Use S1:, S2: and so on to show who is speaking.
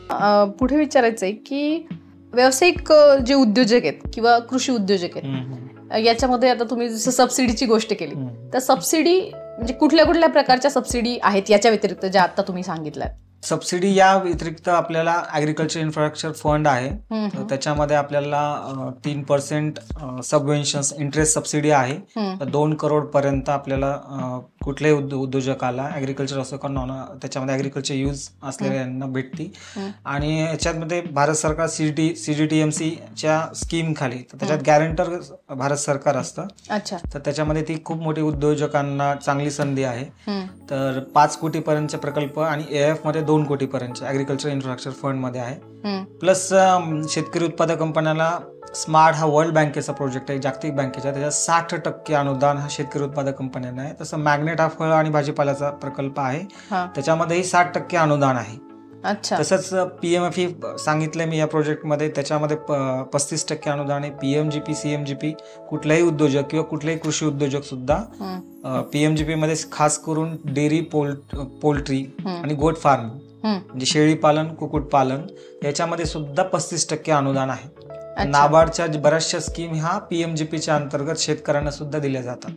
S1: पुढे विचारायचंय की व्यावसायिक जे उद्योजक आहेत किंवा कृषी उद्योजक आहेत याच्यामध्ये आता तुम्ही जसं सबसिडीची गोष्ट केली तर सबसिडी म्हणजे कुठल्या कुठल्या प्रकारच्या सबसिडी आहेत याच्या व्यतिरिक्त ज्या आता तुम्ही सांगितल्या?
S2: सबसिडी या व्यतिरिक्त आपल्याला ॲग्रिकल्चर इन्फ्रास्ट्रक्चर फंड आहे, त्याच्यामध्ये आपल्याला 3% सबवेन्शन्स इंटरेस्ट सबसिडी आहे. 2 करोड पर्यंत आपल्याला कुठल्याही उद्योजकाला ॲग्रिकल्चर असो का नॉन त्याच्यामध्ये ॲग्रिकल्चर यूज असलेल्यांना भेटती. आणि याच्यामध्ये भारत सरकार CGTMCच्या स्कीम खाली तर त्याच्यात गॅरंटर भारत सरकार असतं. तर त्याच्यामध्ये ती खूप मोठी उद्योजकांना चांगली संधी आहे. तर 5 कोटीपर्यंतचे प्रकल्प आणि AF मध्ये 2 कोटीपर्यंतचे ॲग्रिकल्चर इन्फ्रास्ट्रक्चर फंड मध्ये आहे. प्लस शेतकरी उत्पादक कंपन्याला स्मार्ट हा वर्ल्ड बँकेचा प्रोजेक्ट आहे, जागतिक बँकेचा, त्याच्यात 60% अनुदान हा शेतकरी उत्पादक कंपन्यांना आहे. तसं मॅग्नेट हा फळ आणि भाजीपाल्याचा प्रकल्प आहे, त्याच्यामध्येही 60% अनुदान आहे. तसंच PMFE सांगितलंय मी या प्रोजेक्टमध्ये, त्याच्यामध्ये 35% अनुदान आहे. PMGP CMGP कुठलाही उद्योजक किंवा कुठलाही कृषी उद्योजक सुद्धा PMGP मध्ये खास करून डेअरी, पोल्ट्री आणि गोट फार्म म्हणजे शेळी पालन, कुक्कुट पालन याच्यामध्ये सुद्धा 35% अनुदान आहे. नाबार्डच्या बऱ्याचशा स्कीम ह्या PMGPच्या अंतर्गत शेतकऱ्यांना सुद्धा दिल्या जातात.